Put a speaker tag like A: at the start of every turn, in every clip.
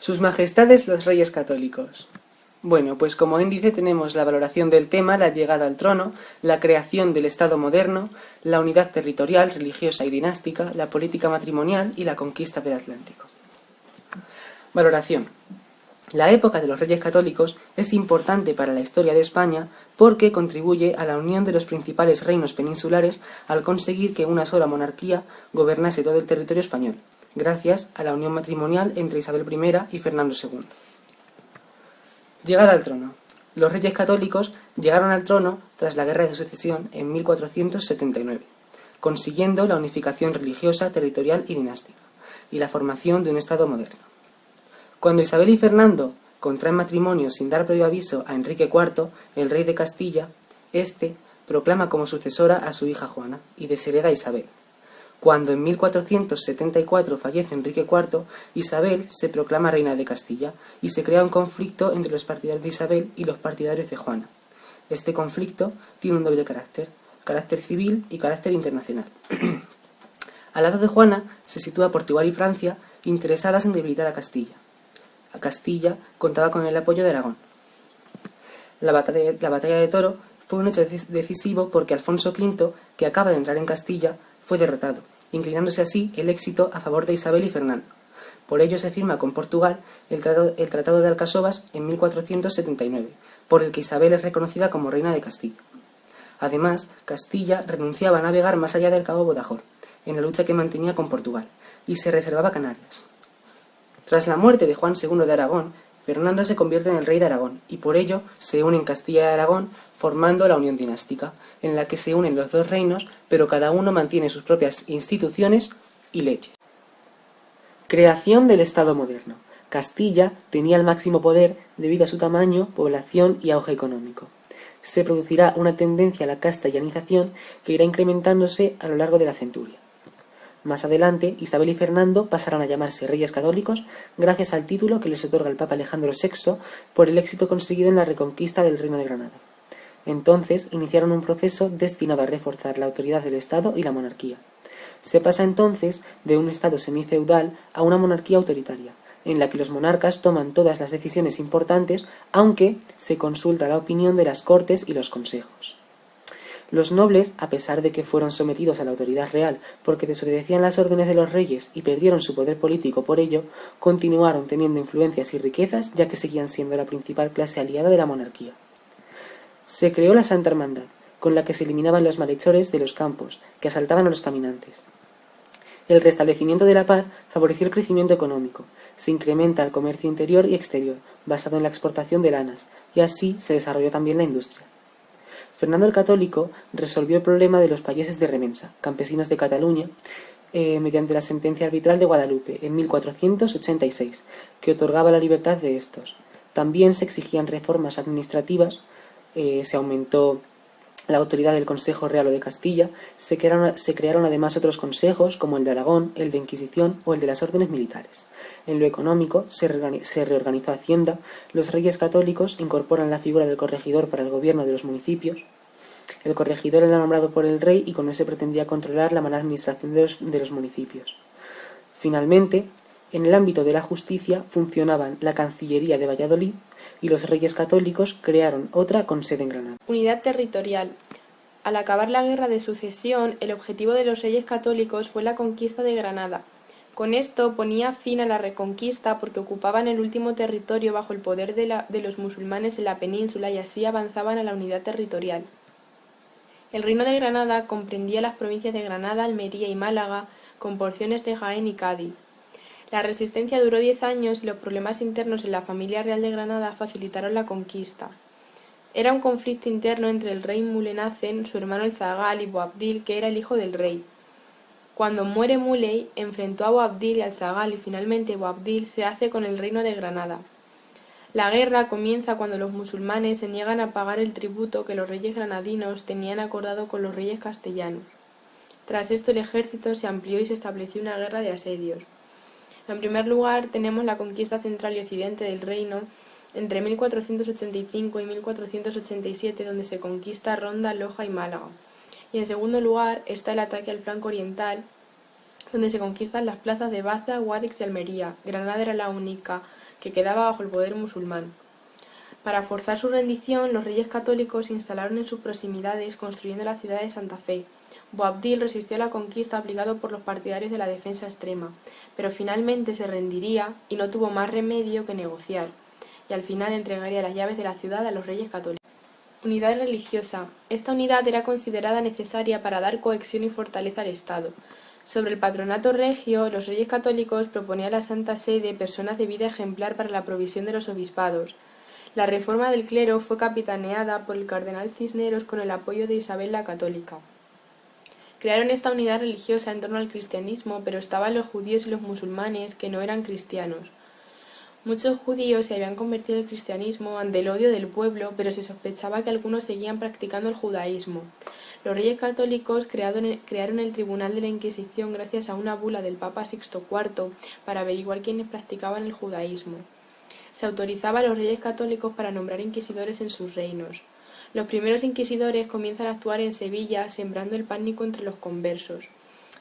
A: Sus Majestades los Reyes Católicos. Bueno, pues como índice tenemos la valoración del tema, la llegada al trono, la creación del Estado moderno, la unidad territorial, religiosa y dinástica, la política matrimonial y la conquista del Atlántico. Valoración. La época de los Reyes Católicos es importante para la historia de España porque contribuye a la unión de los principales reinos peninsulares al conseguir que una sola monarquía gobernase todo el territorio español, gracias a la unión matrimonial entre Isabel I y Fernando II. Llegada al trono. Los Reyes Católicos llegaron al trono tras la Guerra de Sucesión en 1479, consiguiendo la unificación religiosa, territorial y dinástica, y la formación de un Estado moderno. Cuando Isabel y Fernando contraen matrimonio sin dar previo aviso a Enrique IV, el rey de Castilla, este proclama como sucesora a su hija Juana y deshereda a Isabel. Cuando en 1474 fallece Enrique IV, Isabel se proclama reina de Castilla y se crea un conflicto entre los partidarios de Isabel y los partidarios de Juana. Este conflicto tiene un doble carácter civil y carácter internacional. Al lado de Juana se sitúa Portugal y Francia, interesadas en debilitar a Castilla. Castilla contaba con el apoyo de Aragón. La batalla de Toro fue un hecho decisivo porque Alfonso V, que acaba de entrar en Castilla, fue derrotado, inclinándose así el éxito a favor de Isabel y Fernando. Por ello se firma con Portugal el Tratado de Alcasovas en 1479, por el que Isabel es reconocida como reina de Castilla. Además, Castilla renunciaba a navegar más allá del Cabo Badajoz, en la lucha que mantenía con Portugal, y se reservaba Canarias. Tras la muerte de Juan II de Aragón, Fernando se convierte en el rey de Aragón, y por ello se unen Castilla y Aragón, formando la unión dinástica, en la que se unen los dos reinos, pero cada uno mantiene sus propias instituciones y leyes. Creación del Estado moderno. Castilla tenía el máximo poder debido a su tamaño, población y auge económico. Se producirá una tendencia a la castellanización que irá incrementándose a lo largo de la centuria. Más adelante, Isabel y Fernando pasarán a llamarse Reyes Católicos gracias al título que les otorga el Papa Alejandro VI por el éxito conseguido en la reconquista del Reino de Granada. Entonces, iniciaron un proceso destinado a reforzar la autoridad del Estado y la monarquía. Se pasa entonces de un Estado semifeudal a una monarquía autoritaria, en la que los monarcas toman todas las decisiones importantes, aunque se consulta la opinión de las Cortes y los consejos. Los nobles, a pesar de que fueron sometidos a la autoridad real porque desobedecían las órdenes de los reyes y perdieron su poder político por ello, continuaron teniendo influencias y riquezas ya que seguían siendo la principal clase aliada de la monarquía. Se creó la Santa Hermandad, con la que se eliminaban los malhechores de los campos, que asaltaban a los caminantes. El restablecimiento de la paz favoreció el crecimiento económico. Se incrementa el comercio interior y exterior, basado en la exportación de lanas, y así se desarrolló también la industria. Fernando el Católico resolvió el problema de los payeses de remensa, campesinos de Cataluña, mediante la sentencia arbitral de Guadalupe, en 1486, que otorgaba la libertad de estos. También se exigían reformas administrativas, se aumentó la autoridad del Consejo Real o de Castilla, se crearon además otros consejos como el de Aragón, el de Inquisición o el de las órdenes militares. En lo económico se reorganizó Hacienda, los Reyes Católicos incorporan la figura del corregidor para el gobierno de los municipios. El corregidor era nombrado por el rey y con él se pretendía controlar la mala administración de los municipios. Finalmente, en el ámbito de la justicia funcionaban la Cancillería de Valladolid y los Reyes Católicos crearon otra con sede en Granada.
B: Unidad territorial. Al acabar la Guerra de Sucesión, el objetivo de los Reyes Católicos fue la conquista de Granada. Con esto ponía fin a la reconquista porque ocupaban el último territorio bajo el poder de los musulmanes en la península y así avanzaban a la unidad territorial. El Reino de Granada comprendía las provincias de Granada, Almería y Málaga, con porciones de Jaén y Cádiz. La resistencia duró 10 años y los problemas internos en la familia real de Granada facilitaron la conquista. Era un conflicto interno entre el rey Mulenazen, su hermano el Zagal y Boabdil, que era el hijo del rey. Cuando muere Muley, enfrentó a Boabdil y al Zagal y finalmente Boabdil se hace con el reino de Granada. La guerra comienza cuando los musulmanes se niegan a pagar el tributo que los reyes granadinos tenían acordado con los reyes castellanos. Tras esto el ejército se amplió y se estableció una guerra de asedios. En primer lugar tenemos la conquista central y occidente del reino entre 1485 y 1487, donde se conquista Ronda, Loja y Málaga. Y en segundo lugar está el ataque al flanco oriental, donde se conquistan las plazas de Baza, Guadix y Almería. Granada era la única que quedaba bajo el poder musulmán. Para forzar su rendición, los reyes católicos se instalaron en sus proximidades construyendo la ciudad de Santa Fe. Boabdil resistió a la conquista obligado por los partidarios de la defensa extrema, pero finalmente se rendiría y no tuvo más remedio que negociar, y al final entregaría las llaves de la ciudad a los reyes católicos. Unidad religiosa. Esta unidad era considerada necesaria para dar cohesión y fortaleza al Estado. Sobre el patronato regio, los reyes católicos proponían a la Santa Sede personas de vida ejemplar para la provisión de los obispados. La reforma del clero fue capitaneada por el cardenal Cisneros con el apoyo de Isabel la Católica. Crearon esta unidad religiosa en torno al cristianismo, pero estaban los judíos y los musulmanes que no eran cristianos. Muchos judíos se habían convertido al cristianismo ante el odio del pueblo, pero se sospechaba que algunos seguían practicando el judaísmo. Los reyes católicos crearon el Tribunal de la Inquisición gracias a una bula del Papa Sixto IV para averiguar quiénes practicaban el judaísmo. Se autorizaba a los reyes católicos para nombrar inquisidores en sus reinos. Los primeros inquisidores comienzan a actuar en Sevilla, sembrando el pánico entre los conversos.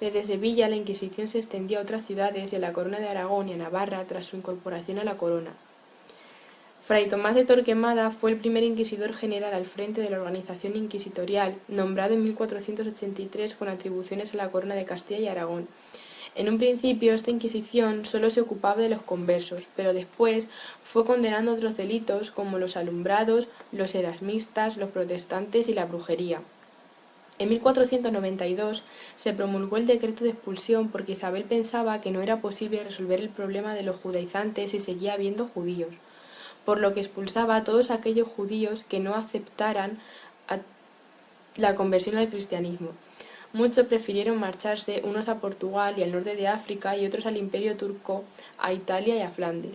B: Desde Sevilla la Inquisición se extendió a otras ciudades y a la Corona de Aragón y a Navarra tras su incorporación a la corona. Fray Tomás de Torquemada fue el primer inquisidor general al frente de la organización inquisitorial, nombrado en 1483 con atribuciones a la Corona de Castilla y Aragón. En un principio esta Inquisición solo se ocupaba de los conversos, pero después fue condenando otros delitos como los alumbrados, los erasmistas, los protestantes y la brujería. En 1492 se promulgó el decreto de expulsión porque Isabel pensaba que no era posible resolver el problema de los judaizantes si seguía habiendo judíos, por lo que expulsaba a todos aquellos judíos que no aceptaran la conversión al cristianismo. Muchos prefirieron marcharse, unos a Portugal y al norte de África y otros al Imperio turco, a Italia y a Flandes.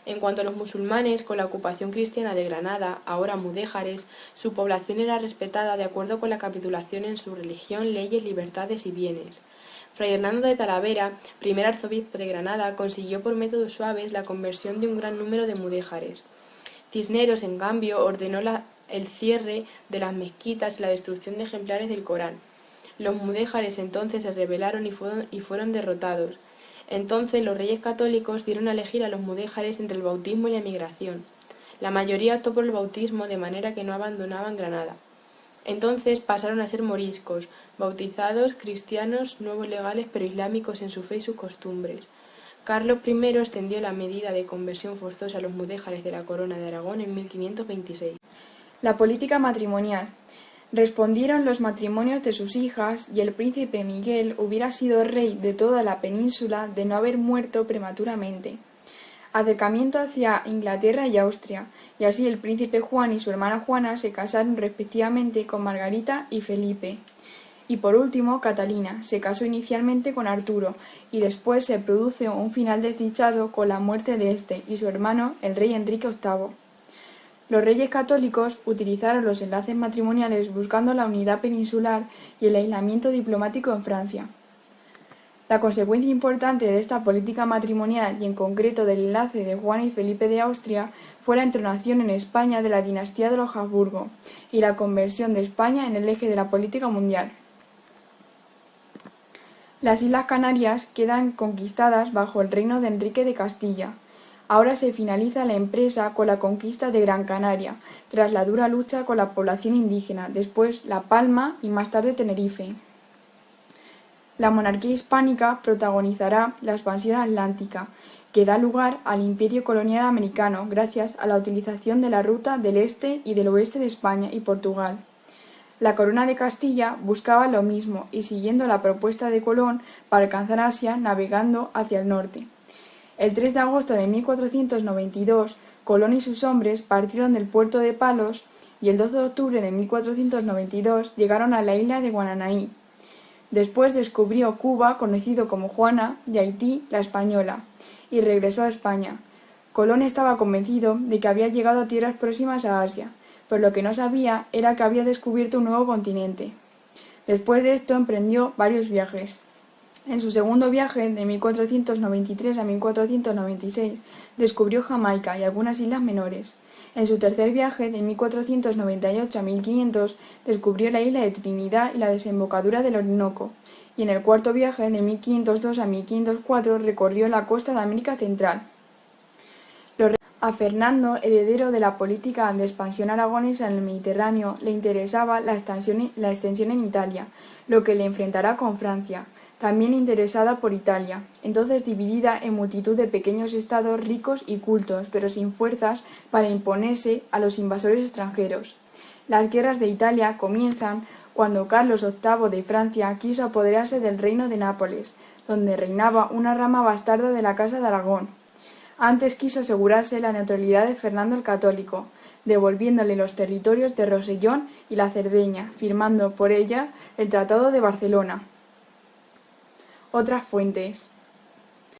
B: En cuanto a los musulmanes, con la ocupación cristiana de Granada, ahora mudéjares, su población era respetada de acuerdo con la capitulación en su religión, leyes, libertades y bienes. Fray Hernando de Talavera, primer arzobispo de Granada, consiguió por métodos suaves la conversión de un gran número de mudéjares. Cisneros, en cambio, ordenó el cierre de las mezquitas y la destrucción de ejemplares del Corán. Los mudéjares entonces se rebelaron y fueron derrotados. Entonces los reyes católicos dieron a elegir a los mudéjares entre el bautismo y la emigración. La mayoría optó por el bautismo, de manera que no abandonaban Granada. Entonces pasaron a ser moriscos, bautizados, cristianos, nuevos legales pero islámicos en su fe y sus costumbres. Carlos I extendió la medida de conversión forzosa a los mudéjares de la Corona de Aragón en 1526.
C: La política matrimonial. Respondieron los matrimonios de sus hijas y el príncipe Miguel hubiera sido rey de toda la península de no haber muerto prematuramente. Acercamiento hacia Inglaterra y Austria, y así el príncipe Juan y su hermana Juana se casaron respectivamente con Margarita y Felipe. Y por último, Catalina se casó inicialmente con Arturo, y después se produce un final desdichado con la muerte de este y su hermano, el rey Enrique VIII. Los reyes católicos utilizaron los enlaces matrimoniales buscando la unidad peninsular y el aislamiento diplomático en Francia. La consecuencia importante de esta política matrimonial y en concreto del enlace de Juana y Felipe de Austria fue la entronación en España de la dinastía de los Habsburgo y la conversión de España en el eje de la política mundial. Las Islas Canarias quedan conquistadas bajo el reino de Enrique de Castilla. Ahora se finaliza la empresa con la conquista de Gran Canaria, tras la dura lucha con la población indígena, después La Palma y más tarde Tenerife. La monarquía hispánica protagonizará la expansión atlántica, que da lugar al imperio colonial americano gracias a la utilización de la ruta del este y del oeste de España y Portugal. La corona de Castilla buscaba lo mismo y siguiendo la propuesta de Colón para alcanzar Asia navegando hacia el norte. El 3 de agosto de 1492, Colón y sus hombres partieron del puerto de Palos y el 12 de octubre de 1492 llegaron a la isla de Guanahí. Después descubrió Cuba, conocido como Juana, de Haití, la Española, y regresó a España. Colón estaba convencido de que había llegado a tierras próximas a Asia, pero lo que no sabía era que había descubierto un nuevo continente. Después de esto emprendió varios viajes. En su segundo viaje, de 1493 a 1496, descubrió Jamaica y algunas islas menores. En su tercer viaje, de 1498 a 1500, descubrió la isla de Trinidad y la desembocadura del Orinoco. Y en el cuarto viaje, de 1502 a 1504, recorrió la costa de América Central. A Fernando, heredero de la política de expansión aragonesa en el Mediterráneo, le interesaba la extensión en Italia, lo que le enfrentará con Francia, también interesada por Italia, entonces dividida en multitud de pequeños estados ricos y cultos, pero sin fuerzas para imponerse a los invasores extranjeros. Las guerras de Italia comienzan cuando Carlos VIII de Francia quiso apoderarse del reino de Nápoles, donde reinaba una rama bastarda de la Casa de Aragón. Antes quiso asegurarse la neutralidad de Fernando el Católico, devolviéndole los territorios de Rosellón y la Cerdeña, firmando por ella el Tratado de Barcelona. Otras fuentes.